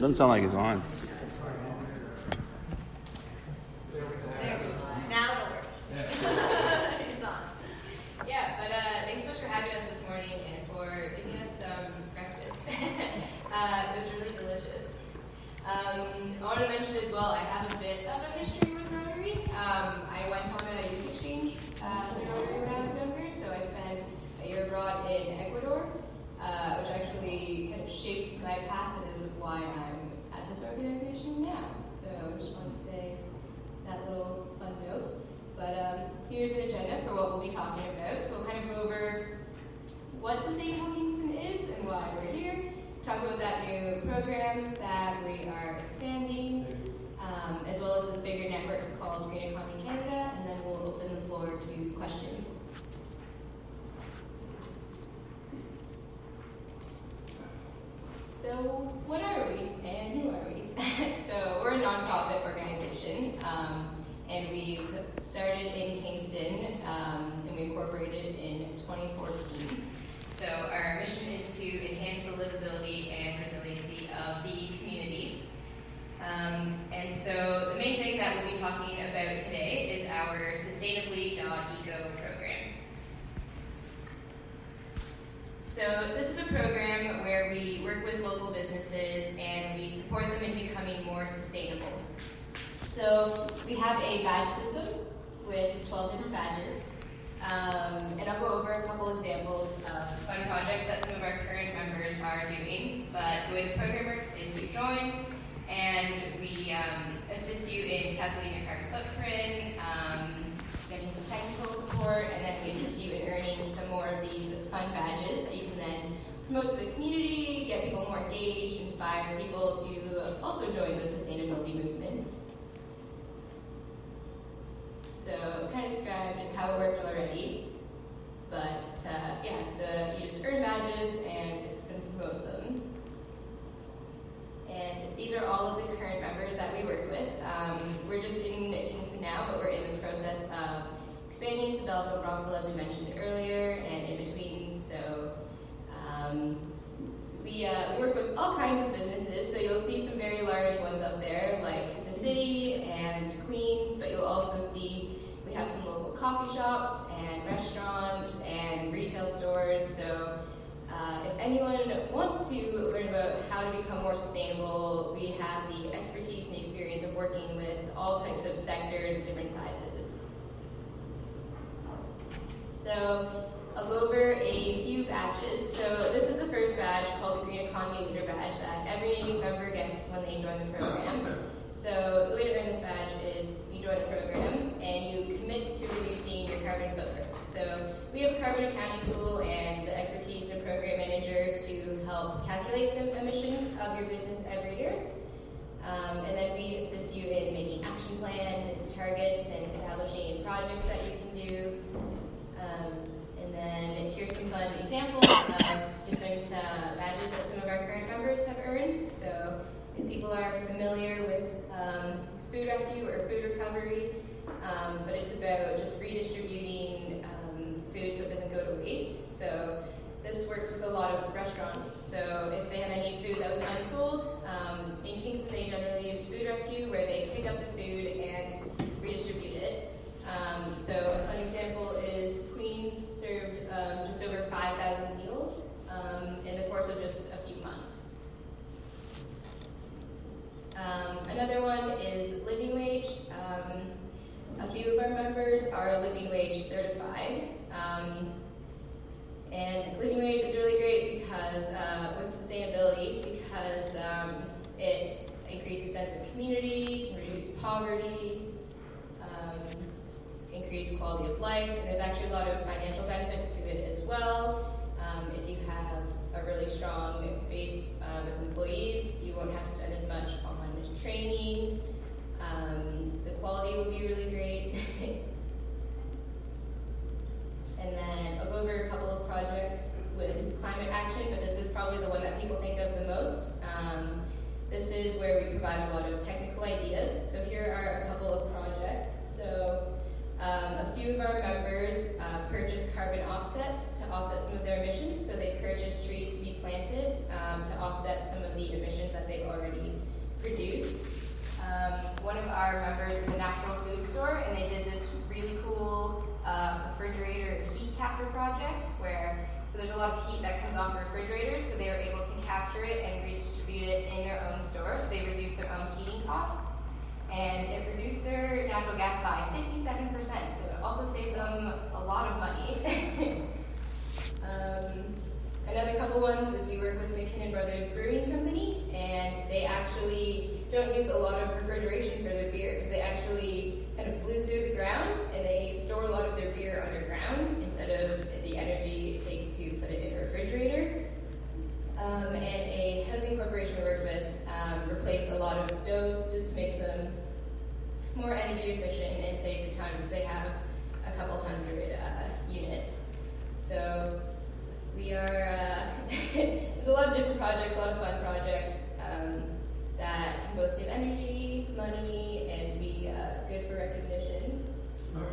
Doesn't sound like it's on. Now it'll work. It's on. Yeah, but thanks so much for having us this morning and for giving us some breakfast. It was really delicious. I want to mention as well, I have a bit of a history with Rotary. I went on a youth exchange with Rotary when I was younger, so I spent a year abroad in Ecuador, which actually kind of shaped my path and is why I'm at this organization now. So I just want to say that little fun note. But here's an agenda for what we'll be talking about. So we'll kind of go over what Sustainable Kingston is and why we're here. Talk about that new program that we are expanding, as well as this bigger network called Green Economy Canada, and then we'll open the floor to questions. So what are we and who are we? So we're a nonprofit organization, and we started in Kingston, and we incorporated in 2014. So our mission is to enhance the livability and resiliency of the community. And so the main thing that we'll be talking about today is our Sustainably.eco program. So this is a program where we work with local businesses and we support them in becoming more sustainable. So we have a badge system with 12 different badges. And I'll go over a couple examples of fun projects that some of our current members are doing. But the way the program works is you join, and we assist you in calculating your carbon footprint, getting some technical support, and then we assist you in earning some more of these fun badges that you can then promote to the community, get people more engaged, inspire people to also join the sustainability movement. So kind of described how it worked already, but you just earn badges and promote them. And these are all of the current members that we work with. We're just in Kingston now, but we're in the process of expanding to Belleville, Brockville, as we mentioned earlier, and in between. So we work with all kinds of businesses. So you'll see some very large ones up there, like the city and Queens, but you'll also see we have some local coffee shops and restaurants and retail stores. So if anyone wants to learn about how to become more sustainable, we have the expertise and the experience of working with all types of sectors of different sizes. So I'll go over a few badges. So this is the first badge called the Green Economy Leader Badge that every new member gets when they join the program. So the way to earn this badge is you join the program and you commit to reducing your carbon footprint. So we have a carbon accounting tool and the expertise of a program manager to help calculate the emissions of your business every year. And then we assist you in making action plans and targets and establishing projects that you can do. And then here's some fun examples of different badges that some of our current members have earned. So if people are familiar with food rescue or food recovery, but it's about just redistributing food so it doesn't go to waste. So this works with a lot of restaurants. So if they have any food that was unsold, in Kingston they generally use food rescue where they pick up the food and redistribute it. So a fun example is Queens served just over 5,000 meals in the course of just a few months. Another one is living wage. A few of our members are living wage certified. And living wage is really great because with sustainability, because it increases sense of community, can reduce poverty, increase quality of life, and there's actually a lot of financial benefits to it as well. If you have a really strong base with employees, you won't have to spend as much on training. The quality will be really great. And then I'll go over a couple of projects with climate action, but this is probably the one that people think of the most. This is where we provide a lot of technical ideas. So here are a couple of projects. So a few of our members purchased carbon offsets to offset some of their emissions. So they purchased trees to be planted to offset some of the emissions that they already produced. One of our members is a natural food store, and they did this really cool refrigerator heat capture project where, so there's a lot of heat that comes off refrigerators, so they were able to capture it and redistribute it in their own store, so they reduced their own heating costs, and it reduced their natural gas by 57%, so it also saved them a lot of money. Another couple ones is we work with McKinnon Brothers Brewing Company, and they actually don't use a lot of refrigeration for their beer because they actually kind of blew through the ground and they store a lot of their beer underground instead of the energy it takes to put it in a refrigerator. And a housing corporation we worked with replaced a lot of stoves just to make them more energy efficient and save a ton because they have a couple hundred units. So we are, there's a lot of different projects, a lot of fun projects that can both save energy, money, and be good for recognition.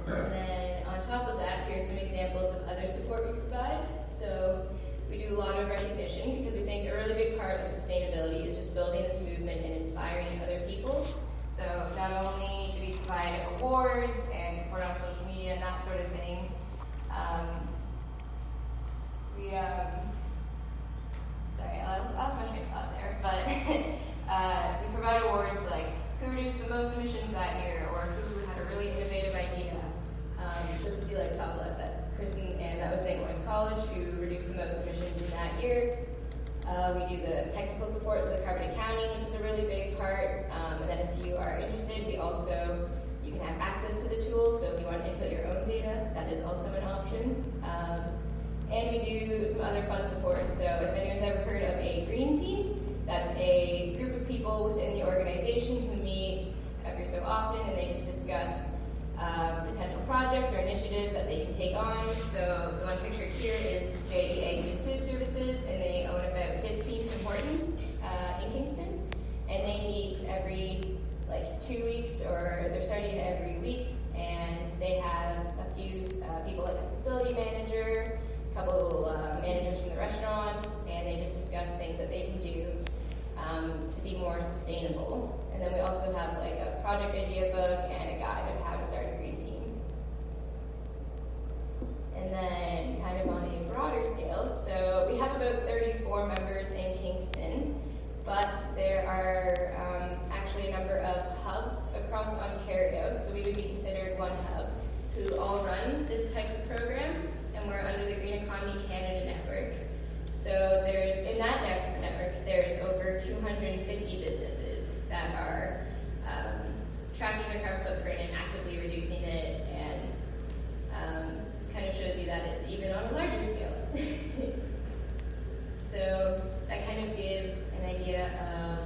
And then on top of that, here's some examples of other support we provide. So we do a lot of recognition because we think a really big part of sustainability is just building this movement and inspiring other people. So not only do we provide awards and support on social media and that sort of thing, sorry, I lost my train of thought there, but we provide awards like who reduced the most emissions that year, or who had a really innovative idea. So if you see like top left, that's Kristen, and that was St. Lawrence College, who reduced the most emissions in that year. We do the technical support, so the carbon accounting, which is a really big part. And then if you are interested, you can have access to the tools, so if you want to input your own data, that is also an option. And we do some other fun support. So if anyone's ever heard of a green team, that's a group of people within the organization who meet every so often and they just discuss potential projects or initiatives that they can take on. So the one pictured here is JEA Food Services, and they own about 15 Importance in Kingston. And they meet every 2 weeks, or they're starting every week, and they have a few people like a facility manager, a couple managers from the restaurants, and they just discuss things that they can do to be more sustainable. And then we also have a project idea book and a guide of how to start a green team. And then kind of on a broader scale, so we have about 34 members in Kingston, but there are actually a number of hubs across Ontario, so we would be considered one hub, who all run this type of program, and we're under the Green Economy Canada Network. So in that network, there's over 250 businesses that are tracking their carbon footprint and actively reducing it, and just kind of shows you that it's even on a larger scale. So that kind of gives an idea of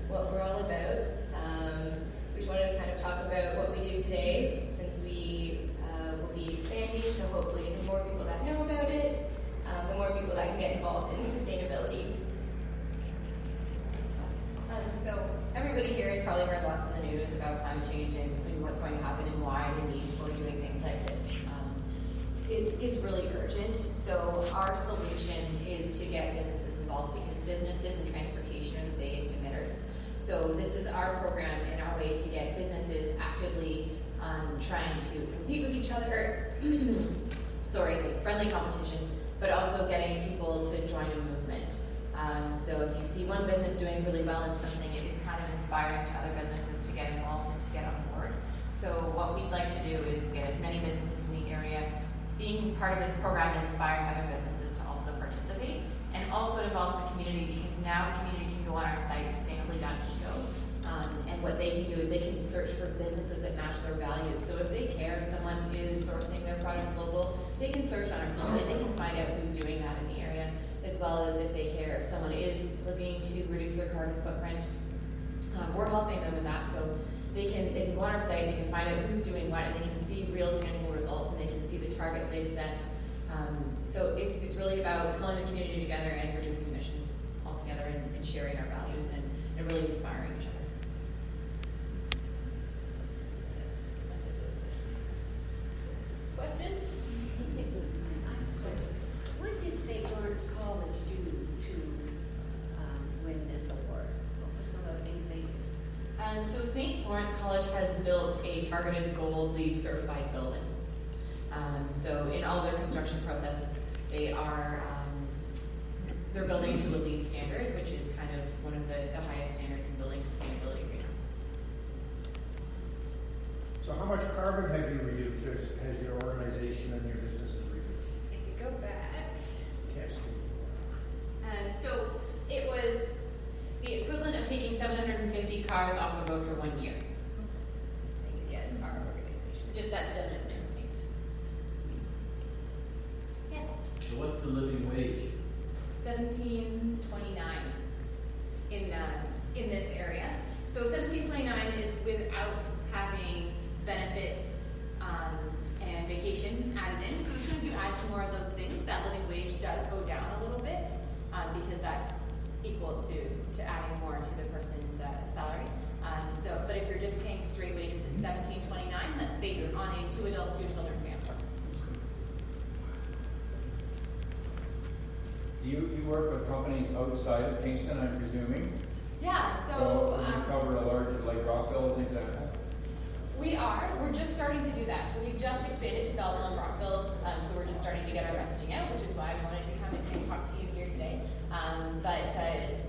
what we're all about. We just wanted to kind of talk about what we do today, since we will be expanding, so hopefully the more people that know about it, the more people that can get involved in sustainability. So everybody here has probably heard lots in the news about climate change and what's going to happen and why the need for doing things like this. It is really urgent, so our solution is to get businesses involved, because businesses and transportation are the biggest emitters. So this is our program and our way to get businesses actively trying to compete with each other, friendly competition, but also getting people to join a movement. So if you see one business doing really well in something, it is kind of inspiring to other businesses to get involved and to get on board. So what we'd like to do is get as many businesses in the area being part of this program and inspiring other businesses to also participate. And also it involves the community, because now the community can go on our site, sustainably.eco, and what they can do is they can search for businesses that match their values. So if they care if someone is sourcing their products local, they can search on our site and they can find out who's doing that in the area, as well as if they care if someone is looking to reduce their carbon footprint. We're helping them in that, so they can go on our site, they can find out who's doing what, and they can see real tangible results, and they can see the targets they've set. So it's really about pulling the community together and reducing emissions altogether, and sharing our values and really inspiring each other. Questions? What did St. Lawrence College do to win this award? What were some of the things they did? St. Lawrence College has built a targeted gold LEED certified building. So in all of their construction processes, they're building to a LEED standard, which is kind of one of the highest standards in building sustainability right now. So how much carbon have you reduced as your organization and your businesses reduced? If you go back, Can't see. so it was the equivalent of taking 750 cars off the road for 1 year. Yes, our organization. That's just as based. Yes. So what's the living wage? $17.29 in this area. So $17.29 is without having benefits and vacation added in. So as soon as you add some more of those things, that living wage does go down a little bit because that's equal to adding more to the person's salary. But if you're just paying straight wages at $17.29, that's based on a 2-adult, 2-children family. Do you work with companies outside of Kingston, I'm presuming? Yeah, So you cover a larger, like Rockville as an example? We're just starting to do that. So we've just expanded to Belleville and Brockville. So we're just starting to get our messaging out, which is why I wanted to come and talk to you here today. But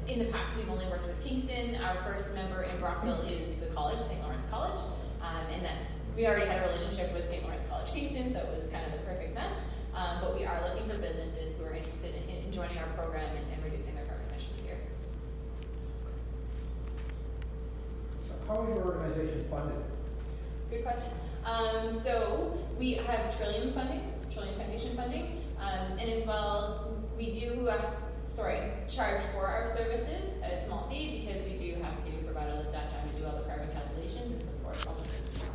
in the past, we've only worked with Kingston. Our first member in Brockville is the college, St. Lawrence College. And we already had a relationship with St. Lawrence College Kingston, so it was kind of the perfect match. But we are looking for businesses who are interested in joining our program and reducing their carbon emissions here. So how is your organization funded? Good question. So we have Trillium Foundation funding, and as well we do charge for our services a small fee because we do have to provide all the staff time to do all the carbon calculations and support all the businesses.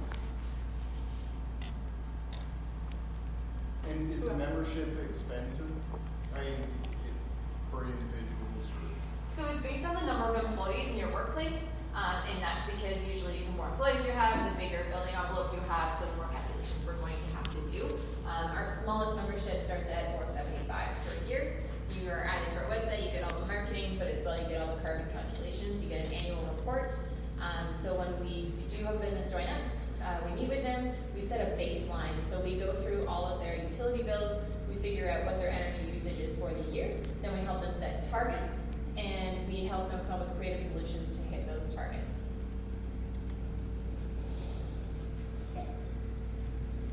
And is the membership expensive? For individuals? So it's based on the number of employees in your workplace, and that's because usually the more employees you have, the bigger building envelope you have, so the more calculations we're going to have to do. Our smallest membership starts at $475 per year. You are added to our website, you get all the marketing, but as well you get all the carbon calculations, you get an annual report. So when we do have a business join up, we meet with them, we set a baseline. So we go through all of their utility bills, we figure out what their energy usage is for the year, then we help them set targets, and we help them come up with creative solutions to hit those targets.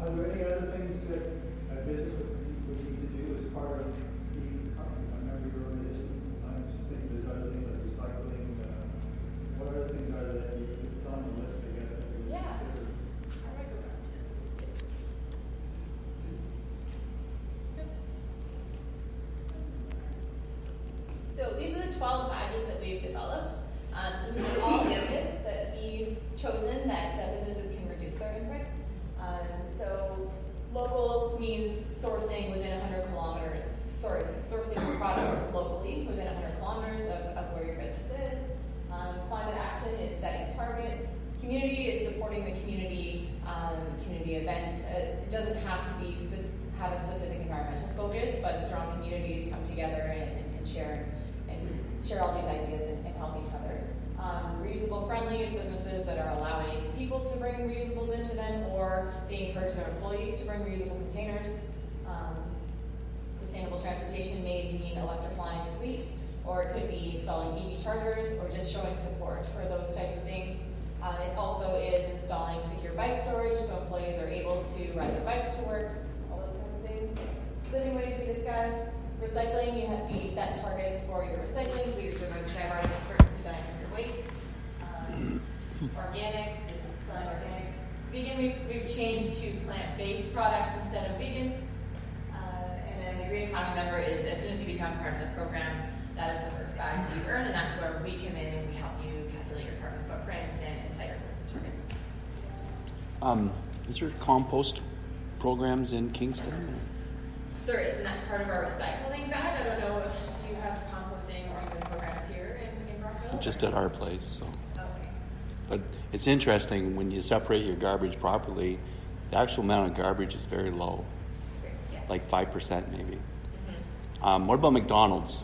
Are there any other things that a business would need to do as part of being a member of your organization? I'm just thinking there's other things like recycling. What other things are there that it's on the list, I guess, that we would consider? How do I go back to this? Oops. So these are the 12 badges that we've developed. So these are all areas that we've chosen that businesses can reduce their input. So local means sourcing within 100 kilometers, sourcing products locally within 100 kilometers of where your business is. Climate action is setting targets. Community is supporting the community events. It doesn't have to have a specific environmental focus, but strong communities come together and share all these ideas and help each other. Reusable friendly is businesses that are allowing people to bring reusables into them, or they encourage their employees to bring reusable containers. Sustainable transportation may mean electrifying the fleet, or it could be installing EV chargers, or just showing support for those types of things. It also is installing secure bike storage, so employees are able to ride their bikes to work, all those kinds of things. Living wage we discussed. Recycling, we set targets for your recycling, so you have to divert a certain percentage of your waste. Organics, it's selling organics. Vegan, we've changed to plant-based products instead of vegan. And then the Green Economy member is, as soon as you become part of the program, that is the first badge that you earn, and that's where we come in and we help you calculate your carbon footprint and set your goals and targets. Is there compost programs in Kingston? There is, and that's part of our recycling badge. I don't know, do you have composting or even programs here in Brockville? Just at our place, so. Okay. But it's interesting, when you separate your garbage properly, the actual amount of garbage is very low, Yes. like 5% maybe. Mm-hmm. What about McDonald's?